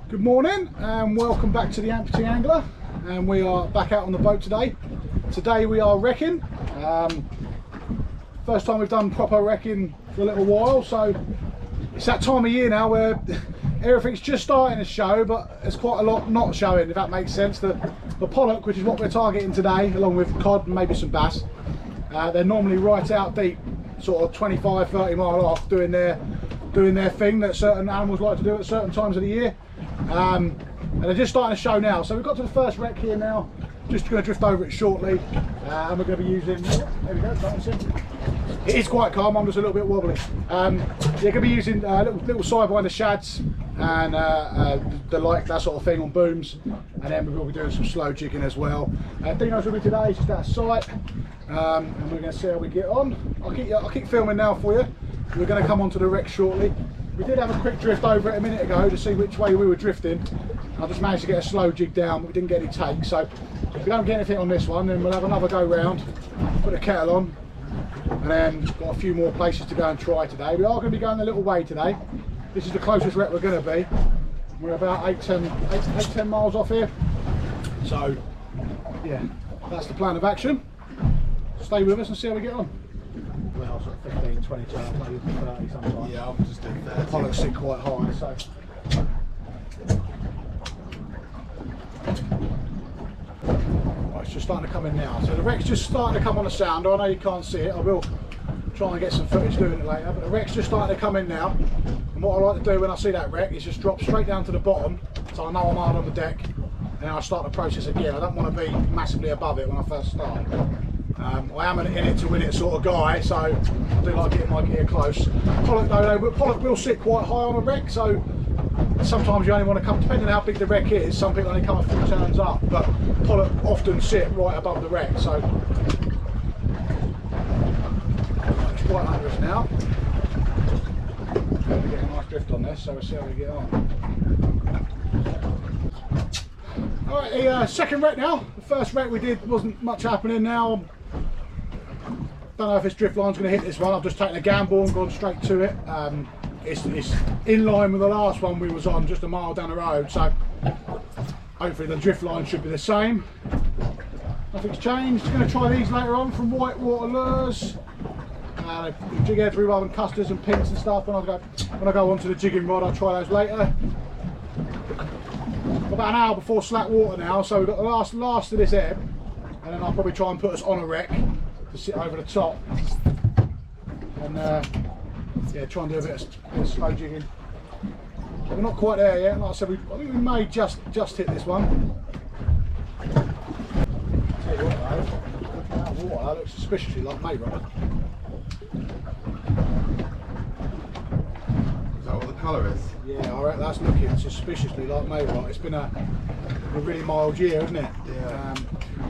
Good morning and welcome back to the Amputee Angler, and we are back out on the boat today. Today we are wrecking. First time we've done proper wrecking for a little while, so it's that time of year now where everything's just starting to show, but there's quite a lot not showing, if that makes sense. The Pollack, which is what we're targeting today, along with cod and maybe some bass, they're normally right out deep, sort of 25-30 mile off, doing their thing that certain animals like to do at certain times of the year. And they're just starting to show now. So we've got to the first wreck here now. Just going to drift over it shortly, and we're going to be using. There we go. It is quite calm. I'm just a little bit wobbly. You're going to be using little side winder shads and that sort of thing on booms, and then we will be doing some slow jigging as well. Dino's with me today. He's just out of sight, and we're going to see how we get on. I'll keep filming now for you. We're going to come onto the wreck shortly. We did have a quick drift over it a minute ago to see which way we were drifting. I just managed to get a slow jig down, but we didn't get any take. So if we don't get anything on this one, then we'll have another go round, put the kettle on, and then got a few more places to go and try today. We are going to be going a little way today. This is the closest wreck we're going to be. We're about 8-10 miles off here. So yeah, that's the plan of action. Stay with us and see how we get on. Well, sort of 15, 20, maybe 30 sometimes. Yeah, I'm just doing 30. The Pollacks sit quite high, so. Right, it's just starting to come in now. So the wreck's just starting to come on the sounder. I know you can't see it. I will try and get some footage doing it later, but the wreck's just starting to come in now. And what I like to do when I see that wreck is just drop straight down to the bottom, so I know I'm hard on the deck, and then I start the process again. I don't want to be massively above it when I first start. I am an in it to win it sort of guy, so I do like getting my gear close. Pollack will sit quite high on a wreck, so sometimes you only want to come, depending on how big the wreck is, some people only come a few turns up, but Pollack often sit right above the wreck, so it's quite under us now. We're getting a nice drift on this, so we'll see how we get on. Alright, the second wreck now. The first wreck we did wasn't much happening now. Don't know if this drift line's going to hit this one. I've just taken a gamble and gone straight to it. It's in line with the last one we was on, just a mile down the road, so hopefully the drift line should be the same. Nothing's changed. Going to try these later on from whitewater lures. Jig heads rather than custards and pinks and stuff. When I go onto the jigging rod, I'll try those later. About an hour before slack water now, so we've got the last of this ebb, and then I'll probably try and put us on a wreck to sit over the top, and yeah, try and do a bit of slow jigging. But we're not quite there yet. Like I said, I think we may just hit this one. Tell you what though, looking at the water, that looks suspiciously like Marina. Is that what the colour is? Yeah, I reckon that's looking suspiciously like Marina. It's been a really mild year, hasn't it? Yeah.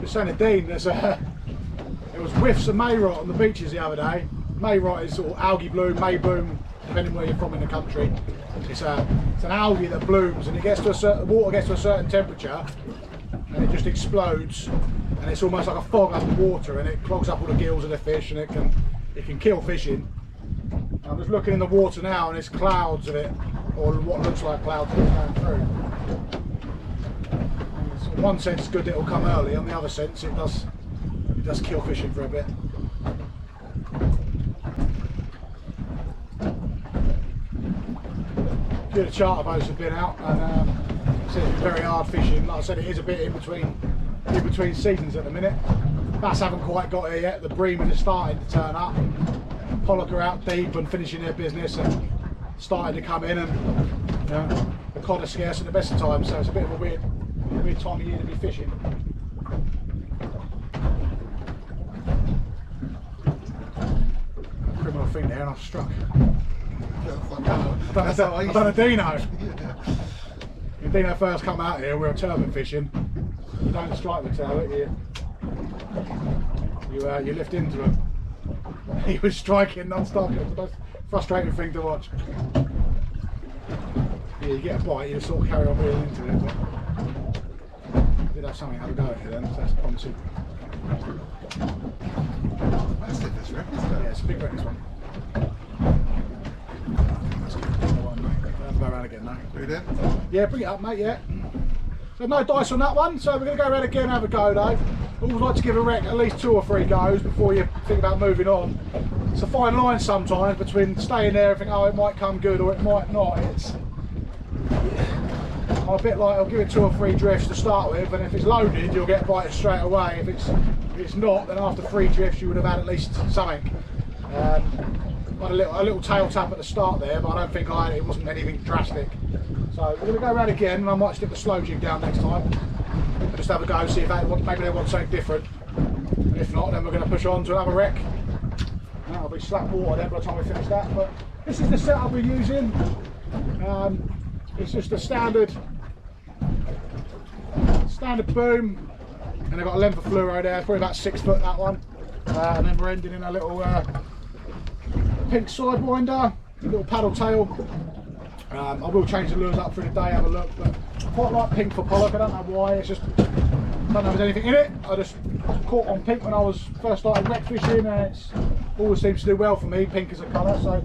Just saying to Dean, there was whiffs of mayrot on the beaches the other day. Mayrot is sort of algae bloom, mayboom, depending where you're from in the country. It's an algae that blooms, and the water gets to a certain temperature, and it just explodes, and it's almost like a fog up the water, and it clogs up all the gills of the fish, and it can kill fishing. I'm just looking in the water now, and there's clouds of it, or what looks like clouds of it going through. So in one sense, it's good that it'll come early. On the other sense, it does kill fishing for a bit. The charter boats have been out, and it's been very hard fishing. Like I said, it is a bit in between seasons at the minute. Bass haven't quite got here yet. The breamers are starting to turn up. Pollack are out deep and finishing their business and starting to come in, and the cod are scarce at the best of times, so it's a bit of a weird time of year to be fishing. A criminal thing there, and I've struck. I've done a Dino. When Dino first come out here, we were turbot fishing. You don't strike the turbot, you lift into him. He was striking non-stop. It was the most frustrating thing to watch. Yeah, you get a bite, you just sort of carry on reeling into it. But I did have something to have a go at it then, so that's promising. That's it, this wreck, isn't it? Yeah, it's a big wreck, this one. again though. Bring it in. Yeah, bring it up, mate, yeah. So no dice on that one, so we're going to go around again and have a go though. I always like to give a wreck at least 2 or 3 goes before you think about moving on. It's a fine line sometimes between staying there and thinking, oh, it might come good or it might not. I'm a bit like, I'll give it 2 or 3 drifts to start with, and if it's loaded, you'll get bites straight away. If it's not, then after 3 drifts, you would have had at least something. I had a little tail tap at the start there, but I don't think it wasn't anything drastic. So we're going to go around again, and I might stick the slow jig down next time. And just have a go, see if maybe they want something different. And if not, then we're going to push on to another wreck. And that'll be slack water then by the time we finish that. But this is the setup we're using. It's just a standard boom, and I've got a length of fluoro there, probably about 6 foot that one. And then we're ending in a little pink sidewinder, a little paddle tail. I will change the lures up through the day, have a look, but I quite like pink for pollock. I don't know why, it's just, I don't know if there's anything in it. I just caught on pink when I was first starting wreck fishing, and it always seems to do well for me, pink as a colour. So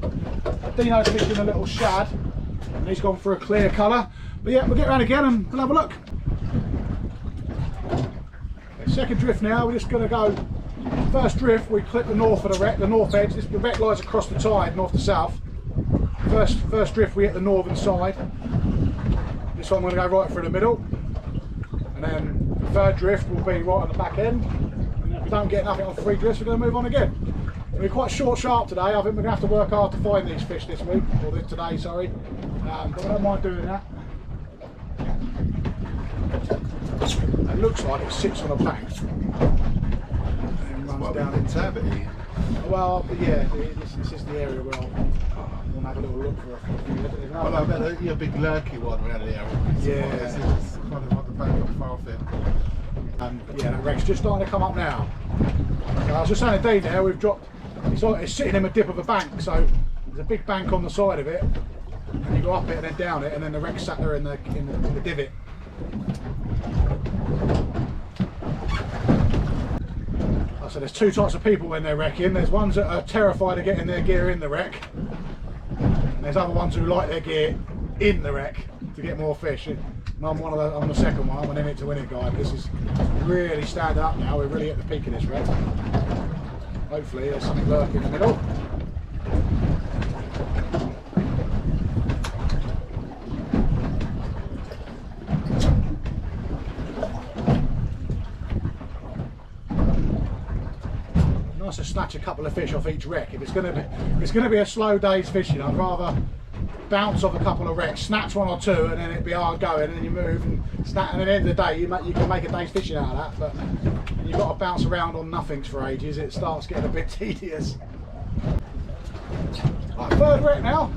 Dino's fishing a little shad, and he's gone for a clear colour. But yeah, we'll get around again and we'll have a look. Okay, second drift now, we're just going to go, first drift we clip the north of the wreck, the north edge. The wreck lies across the tide, north to south. First drift we hit the northern side. This one I'm going to go right through the middle. And then the third drift will be right on the back end. And if we don't get nothing on 3 drifts, we're going to move on again. We're quite sharp today. I think we're going to have to work hard to find these fish this week, or today, sorry. But I don't mind doing that. It looks like it sits on a bank. And runs down into turbidity. Well, yeah, this is the area where we'll have a little look for a few. Well, I bet you're a big lurky one around here. Yeah. It's kind of on the bank of the far thing. Yeah, the wreck's just starting to come up now. I was just saying to Dean there, we've dropped, it's sitting in a dip of a bank, so there's a big bank on the side of it, and you go up it and then down it, and then the wreck's sat there in the divot. So there's 2 types of people when they're wrecking. There's ones that are terrified of getting their gear in the wreck, and there's other ones who like their gear in the wreck to get more fish. And I'm the second one. I'm an in it to win it guy. But this is really standing up now. We're really at the peak of this wreck. Hopefully there's something lurking in the middle. Nice to snatch a couple of fish off each wreck. If it's going to be a slow day's fishing, I'd rather bounce off a couple of wrecks, snatch 1 or 2, and then it'd be hard going, and then you move and snatch. And at the end of the day, you can make a day's fishing out of that. But you've got to bounce around on nothings for ages. It starts getting a bit tedious. Right, third wreck now.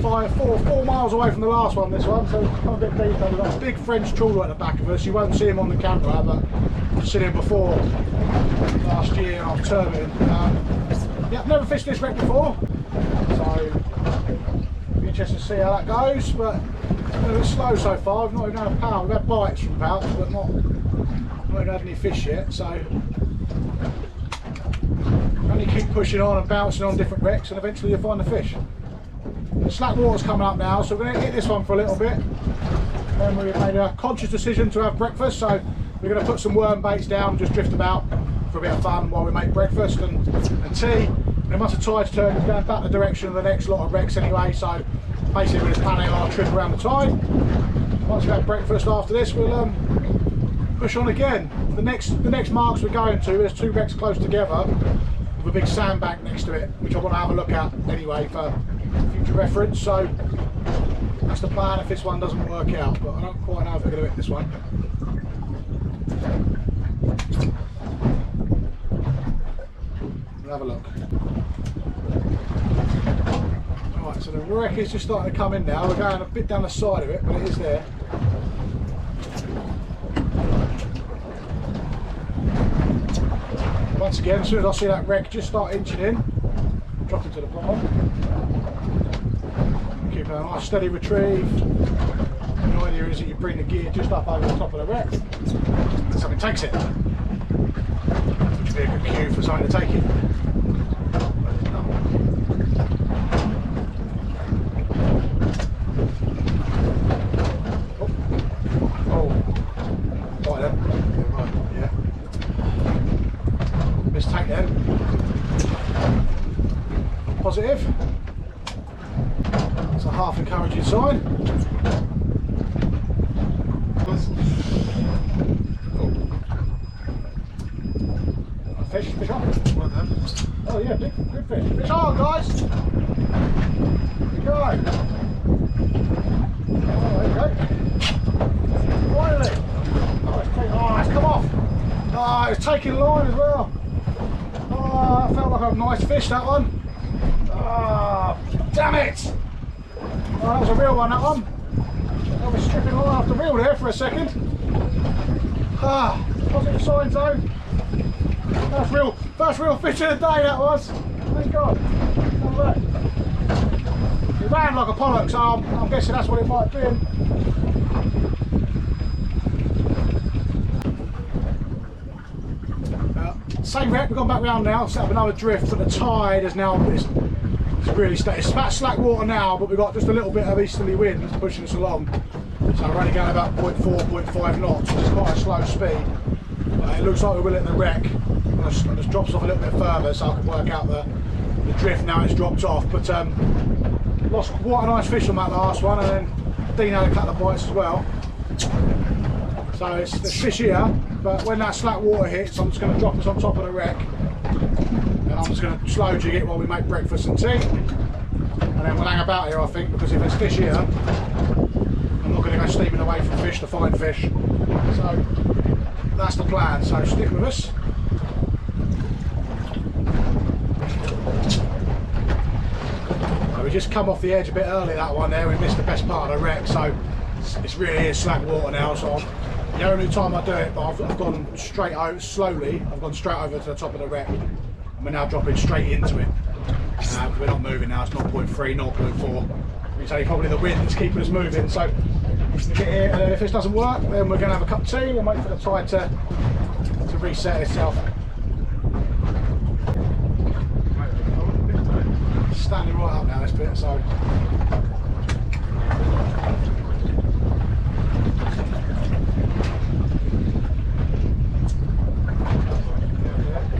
4 miles away from the last one. This one, so it's a bit deeper. We've got a big French trawler at the back of us. You won't see him on the camera, but I've seen him before last year off turbine. Yeah, I've never fished this wreck before, so it'll be interesting to see how that goes. But it's been a bit slow so far. We've not even had a pout. We've had bites from pouts, but not even had any fish yet. So only keep pushing on and bouncing on different wrecks, and eventually you'll find the fish. The slack water's coming up now, so we're going to hit this one for a little bit. And then we've made a conscious decision to have breakfast, so we're going to put some worm baits down and just drift about for a bit of fun while we make breakfast and tea. And once the tide's turned, we're going back the direction of the next lot of wrecks anyway, so basically we're just planning our trip around the tide. Once we've had breakfast after this, we'll push on again. The next marks we're going to, there's 2 wrecks close together with a big sandbank next to it, which I want to have a look at anyway for future reference. So that's the plan if this one doesn't work out, but I don't quite know if we're going to hit this one. We'll have a look. Alright, so the wreck is just starting to come in now. We're going a bit down the side of it, but it is there. Once again, as soon as I see that wreck just start inching in, drop it to the bottom. Keep a nice steady retrieve. The idea is that you bring the gear just up over the top of the wreck and something takes it. Which would be a good cue for something to take it. positive. It's a half encouraging sign. Fish on. Well done. Oh yeah, big fish. Fish on, guys. Here we go. Oh, there we go. Finally. Oh, it's come off. Oh, it's taking line as well. Oh, that felt like a nice fish, that one. Oh, damn it. Oh, that was a real one, that one. I was stripping line off the reel there for a second. Ah, positive signs though. First real fish of the day, that was. Thank God. Have a look. It ran like a pollock, so I'm guessing that's what it might be. Same wreck, we've gone back round now, set up another drift, but the tide is now, it's really steady. It's about slack water now, but we've got just a little bit of easterly wind pushing us along. So we're only going about 0.4, 0.5 knots, which is quite a slow speed. It looks like we will hit the wreck. It just drops off a little bit further, so I can work out the drift now it's dropped off. But lost quite a nice fish on that last one, and then Dean had a couple of bites as well. So there's fish here, but when that slack water hits, I'm just going to drop us on top of the wreck, and I'm just going to slow jig it while we make breakfast and tea, and then we'll hang about here, I think, because if there's fish here, I'm not going to go steaming away from fish to find fish. So that's the plan, so stick with us. So we just come off the edge a bit early, that one there, we missed the best part of the wreck, so it's really is slack water now, so the only time I do it, but I've gone straight out slowly, I've gone straight over to the top of the wreck, and we're now dropping straight into it. We're not moving now, it's 0.3, 0.4. It's only probably the wind that's keeping us moving, so we get here, and then if this doesn't work, then we're going to have a cup of tea and wait for the tide to reset itself. Standing right up now this bit, so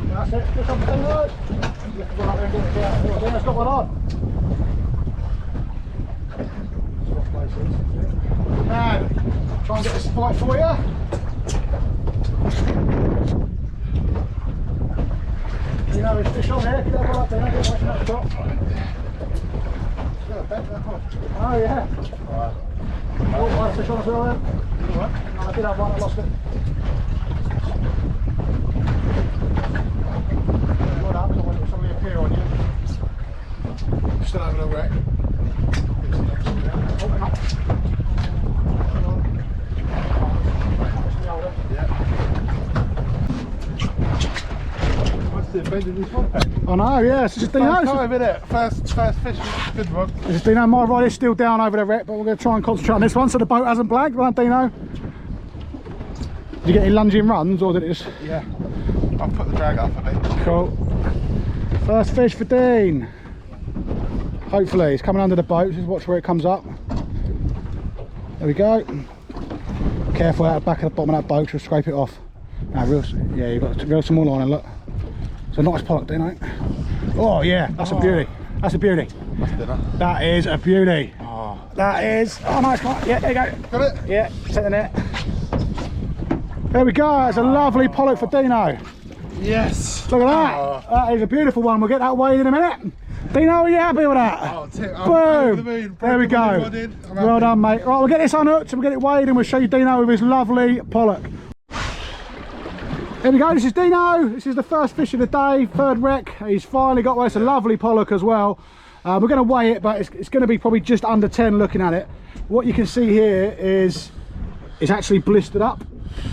that's it, just on the thing right. Lift one up there and get it down. It's got one on. Man, try and get this fight for you. You know there's fish on here, get that one up there, don't get away from that top. Oh yeah. Oh, one fish on as well then. No, I did have one, I lost it. Good up, so when somebody appear on you. Still having a wreck. Open up. I know, yeah, it's just Dino. First fish, good one. This is Dino, my rod is still down over the wreck, but we're going to try and concentrate on this one so the boat hasn't blagged, right Dino? Did you get any lunging runs or did it just... Yeah, I'll put the drag up a bit. Cool. First fish for Dean. Hopefully, it's coming under the boat, just watch where it comes up. There we go. Careful out the back of the bottom of that boat, she'll scrape it off. Now, yeah, you've got real small line, look. It's a nice pollock, Dino. Oh yeah, that's a beauty. That's a beauty. That's dinner. That is a beauty. Oh. That is. Oh nice, yeah, there you go. Got it? Yeah, set the net. There we go, that's a lovely pollock for Dino. Yes. Look at that. Oh. That is a beautiful one. We'll get that weighed in a minute. Dino, are you happy with that? Oh, boom. There we go. Well done, mate. Right, we'll get this unhooked and we'll get it weighed and we'll show you Dino with his lovely pollock. Here we go, this is Dino. This is the first fish of the day, third wreck. He's finally got one. It's a lovely pollock as well. We're going to weigh it, but it's going to be probably just under 10 looking at it. What you can see here is it's actually blistered up.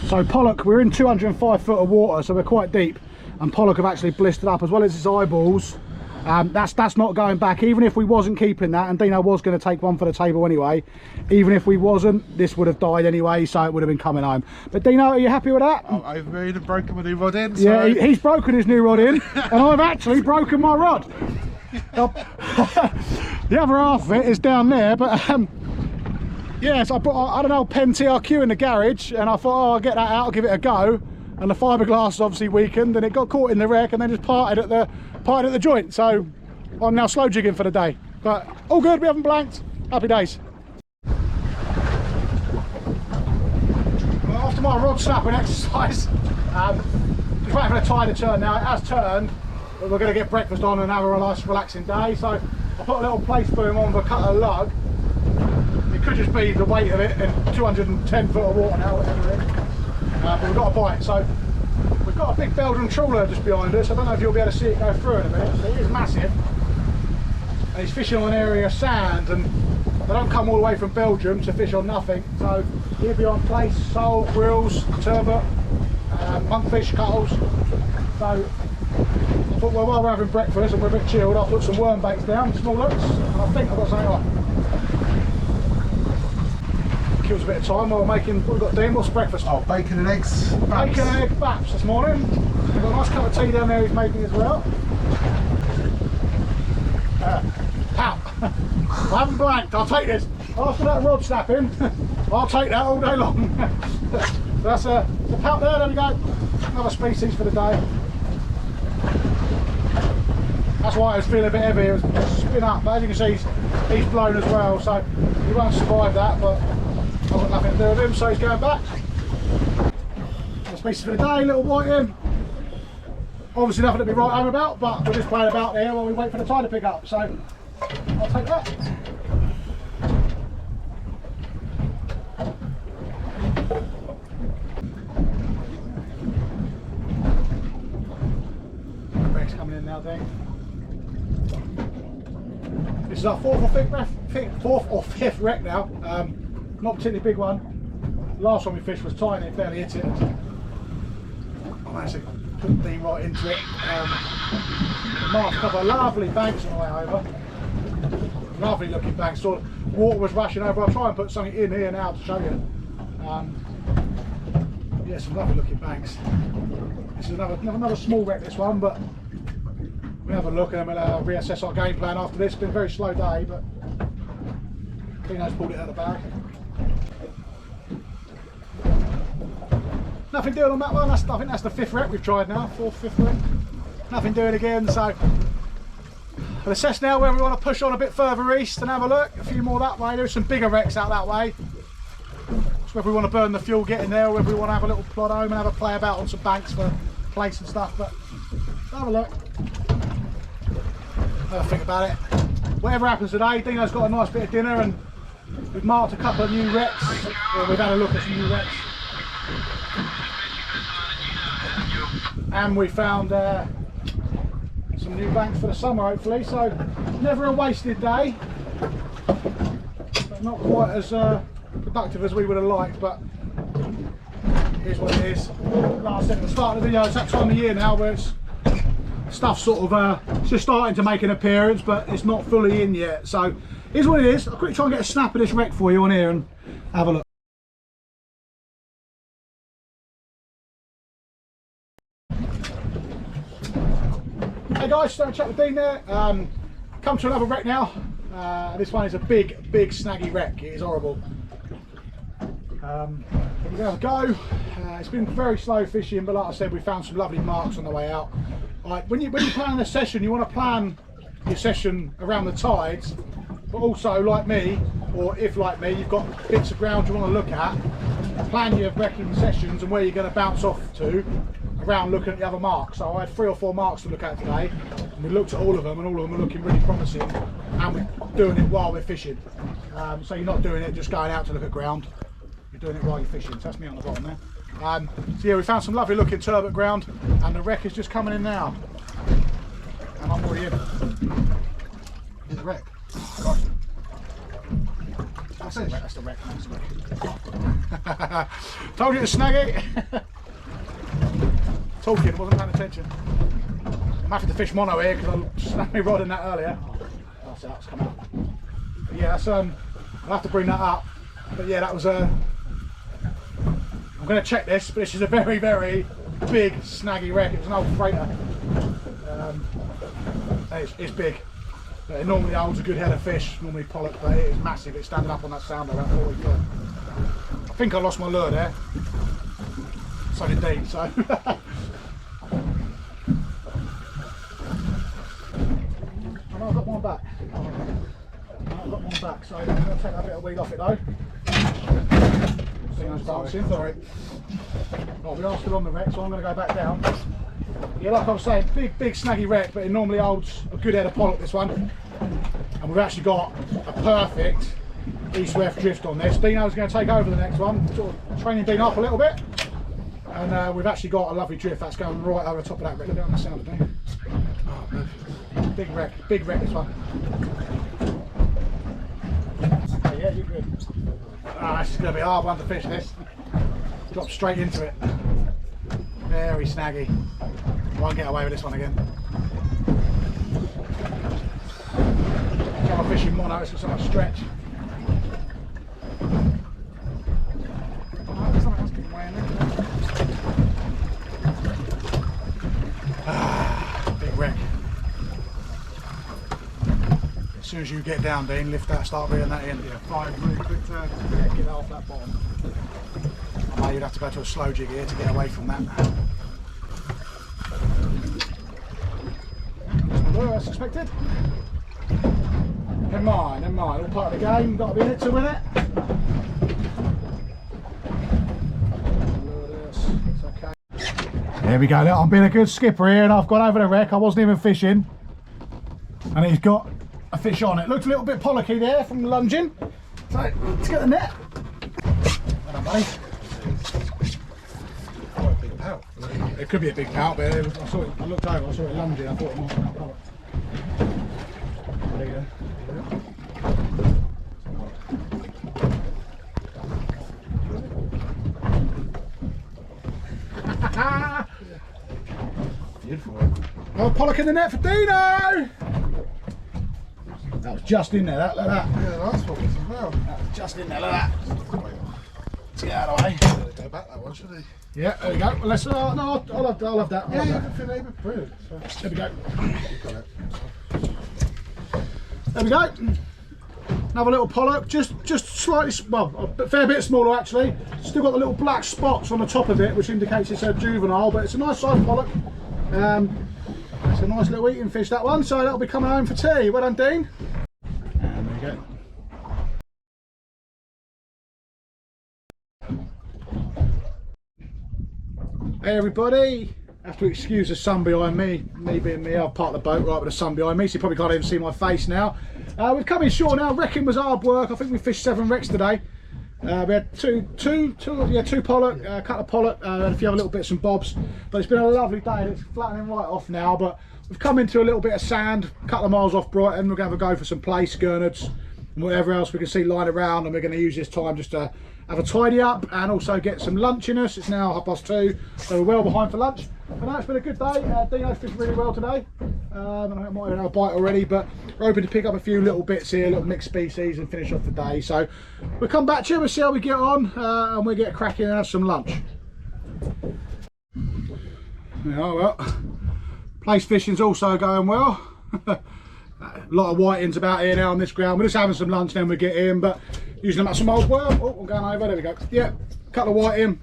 So pollock, we're in 205 foot of water, so we're quite deep. And pollock have actually blistered up as well as his eyeballs. That's not going back. Even if we wasn't keeping that, and Dino was going to take one for the table anyway, even if we wasn't, this would have died anyway, so it would have been coming home. But Dino, are you happy with that? Oh, I've made and broken my new rod in. So. Yeah, he's broken his new rod in, and I've actually broken my rod. The other half of it is down there, but yes, I had an old Penn TRQ in the garage, and I thought, oh, I'll get that out, I'll give it a go. And the fiberglass obviously weakened, and it got caught in the wreck, and then just parted at the joint. So I'm now slow jigging for the day. But all good, we haven't blanked. Happy days. Well, after my rod snapping exercise, just waiting for the tide to turn now. It has turned, but we're going to get breakfast on and have a nice relaxing day. So I put a little place boom on the cutter lug. It could just be the weight of it and 210 foot of water now, whatever it is. But we've got a bite. So we've got a big Belgian trawler just behind us. I don't know if you'll be able to see it go through in a minute. So it is massive. And he's fishing on an area of sand, and they don't come all the way from Belgium to fish on nothing. So he'll be on place, sole, grills, turbot, monkfish, cuttles. So I thought, well, while we're having breakfast and we're a bit chilled, I'll put some worm baits down, small hooks, and I think I've got something on. Kills a bit of time while we're making, what we've got Dean, what's breakfast? Oh, bacon and eggs. Bacon and egg baps this morning. We've got a nice cup of tea down there he's making as well. Pow! I haven't blanked, I'll take this. After that rod snapping, I'll take that all day long. So that's a pout there we go. Another species for the day. That's why it was feeling a bit heavy, it was spin up, but as you can see he's blown as well, so he won't survive that, but I've got nothing to do with him, so he's going back. Another species for the day, little whiting. Obviously nothing to be right home about, but we're just playing about here while we wait for the tide to pick up, so I'll take that. Wreck's coming in now, Dave. This is our fourth or fifth wreck now. Not particularly big one. The last one we fished was tiny, it barely hit it. I managed to put the right into it. Marked a couple of lovely banks on the way over. Lovely looking banks. So water was rushing over. I'll try and put something in here now to show you. Yeah, some lovely looking banks. This is another small wreck, this one, but we'll have a look and then we'll reassess our game plan after this. It's been a very slow day, but Dino's pulled it out of the bag. Nothing doing on that one. I think that's the fifth wreck we've tried now, fifth wreck. Nothing doing again, so we'll assess now whether we want to push on a bit further east and have a look. A few more that way. There's some bigger wrecks out that way. So whether we want to burn the fuel getting there or whether we want to have a little plod home and have a play about on some banks for place and stuff, but have a look. Have a think about it. Whatever happens today, Dino's got a nice bit of dinner and we've marked a couple of new wrecks, or we've had a look at some new wrecks. And we found some new banks for the summer hopefully, so never a wasted day, but not quite as productive as we would have liked, but it is what it is. Like I said at the start of the video, it's that time of year now where it's stuff sort of it's just starting to make an appearance, but it's not fully in yet, so here's what it is. I'll quickly try and get a snap of this wreck for you on here and have a look. Hey guys, just having a chat with Dean there. Come to another wreck now. This one is a big snaggy wreck. It is horrible. We're going to go. It's been very slow fishing, but like I said, we found some lovely marks on the way out. Right, when you plan a session, you want to plan your session around the tides, but also like me, or if like me, you've got bits of ground you want to look at. Plan your wrecking sessions and where you're going to bounce off to around looking at the other marks. So I had 3 or 4 marks to look at today, and we looked at all of them, and all of them are looking really promising, and we're doing it while we're fishing. So you're not doing it just going out to look at ground, you're doing it while you're fishing. So that's me on the bottom there. So yeah, we found some lovely looking turbot ground, and the wreck is just coming in now, and I'm already in. Here's the wreck. Gosh. That's the wreck. That's the wreck. Told you to snag it. Talking, wasn't paying attention. I'm happy to fish mono here because I snapped my rod in that earlier. That's out, it's come out. But yeah, that's I'll have to bring that up. But yeah, that was I'm going to check this, but this is a very big snaggy wreck. It was an old freighter. It's big. But it normally holds a good head of fish, normally Pollack, but it is massive. It's standing up on that sounder about 40 foot. I think I lost my lure there. So did Dean, so. I've got one back, so I'm going to take that bit of weed off it though. Sorry. Right, we are still on the wreck, so I'm going to go back down. Yeah, like I was saying, big snaggy wreck, but it normally holds a good head of pollock, this one. And we've actually got a perfect east-west drift on this. Dino's going to take over the next one, sort of training Dino up a little bit. And we've actually got a lovely drift that's going right over the top of that wreck. Look at the sound of it. Oh, perfect. Big wreck this one. Okay, yeah, you're good. Ah, this is going to be a hard one to fish, this. Drop straight into it. Very snaggy. Won't get away with this one again. I'm fishing mono, it's got so much stretch. Big wreck. As soon as you get down, Dean, lift that, start reeling that in. Yeah, 5 really quick turn. Yeah, get that off that bottom. I know you'd have to go to a slow jig here to get away from that. As expected. Never mind, all part of the game, got to be in it to win it. It's okay. There we go, look, I'm being a good skipper here and I've gone over the wreck, I wasn't even fishing. And he's got a fish on it. Looked a little bit pollacky there from lunging. So, let's get the net. Well done, buddy. Oh, a big pout. It could be a big pout, but I looked over, I saw it lunging, I thought it might be a pollock. There you go. Beautiful. Oh, pollock in the net for Dino! That was just in there, look at that. Yeah, nice one as well. That was just in there, look at that. Let's get out of the way. Go back that one, should he? Yeah, there we go. Well, let's, no, I'll have that. Yeah, you can feel it, brilliant. There we go. You got it. There we go. Another little pollock, just slightly, well, a fair bit smaller actually. Still got the little black spots on the top of it, which indicates it's a juvenile, but it's a nice sized pollock. It's a nice little eating fish, that one, so that'll be coming home for tea. Well done, Dean. And there you go. Hey everybody. Have to excuse the sun behind me. Me being me, I've parked the boat right with the sun behind me, so you probably can't even see my face now. We've come inshore now. Wrecking was hard work. I think we fished 7 wrecks today. We had two pollock, a couple of pollock, and a few other little bits and bobs. But it's been a lovely day. It's flattening right off now. But we've come into a little bit of sand, a couple of miles off Brighton. We're going to have a go for some place, gurnards, and whatever else we can see lying around. And we're going to use this time just to have a tidy up and also get some lunch in us. It's now 2:30, so we're well behind for lunch. But no, it's been a good day. Dino's fished really well today. I might have had a bite already, but we're hoping to pick up a few little bits here, little mixed species, and finish off the day. So we'll come back to you, we'll see how we get on, and we'll get cracking and have some lunch. Yeah, well, place fishing's also going well. A lot of whitings about here now on this ground. We're just having some lunch, then we get in, but using them at some old worm. Oh, I'm going over, there we go. Yeah, couple of whiting.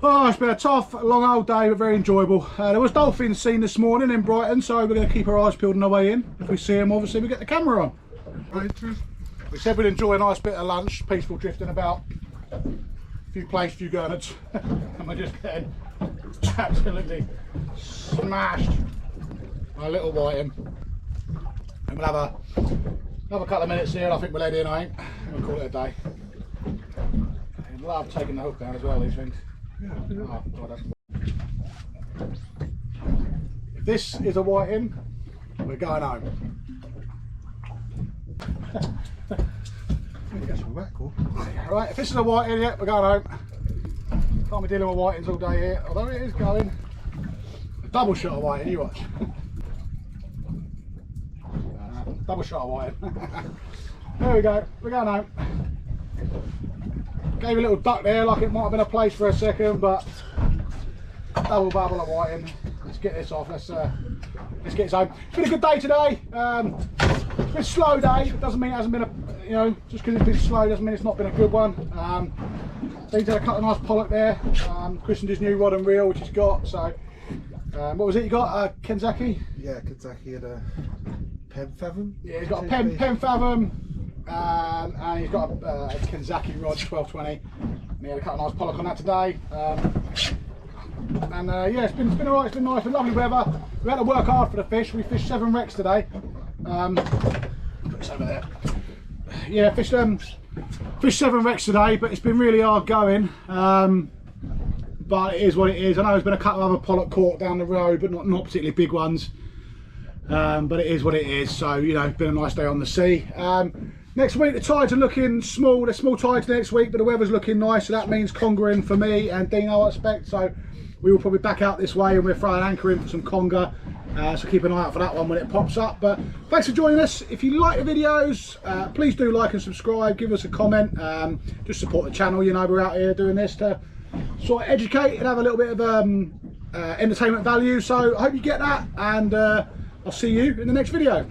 Oh, it's been a tough, long old day, but very enjoyable. There was dolphins seen this morning in Brighton, so we're going to keep our eyes peeled on our way in. If we see them, obviously, we get the camera on. Right. We said we'd enjoy a nice bit of lunch, peaceful drifting about, a few plates, a few gurnards, and we're just getting absolutely smashed by a little whiting. And we'll have another couple of minutes here, and I think we'll head in, I think. We'll call it a day. I love taking the hook down as well, these things. Oh, if this is a whiting, we're going home. Right, if this is a whiting, yeah, we're going home. Can't be dealing with whitings all day here, although it is going. A double shot of whiting, you watch. Double shot of whiting. There we go, we're going home. Gave a little duck there, like it might have been a place for a second, but double bubble of whiting. Let's get this off. Let's get this home. It's been a good day today. It's been a slow day. It doesn't mean it hasn't been a, just because it's been slow doesn't mean it's not been a good one. He's had a couple of nice pollock there. Christened his new rod and reel, which he's got. So, what was it you got? Kenzaki? Yeah, Kenzaki had a Pen fathom? Yeah, he's got a pen fathom, and he's got a Kenzaki rod 1220. And he had a couple of nice pollock on that today. Yeah, it's been alright. It's been nice. It's been lovely weather. We had to work hard for the fish. We fished 7 wrecks today. Put this over there. Yeah, fished 7 wrecks today, but it's been really hard going. But it is what it is. I know there's been a couple of other pollock caught down the road, but not particularly big ones. But it is what it is. So, you know, it's been a nice day on the sea. Next week the tides are looking small. They're small tides next week, but the weather's looking nice, so that means congering for me and Dino, I expect. So we will probably back out this way and we'll throw an anchor in for some conger. So keep an eye out for that one when it pops up. But thanks for joining us. If you like the videos, please do like and subscribe. Give us a comment. Just support the channel. You know, we're out here doing this to sort of educate and have a little bit of entertainment value. So I hope you get that, and I'll see you in the next video.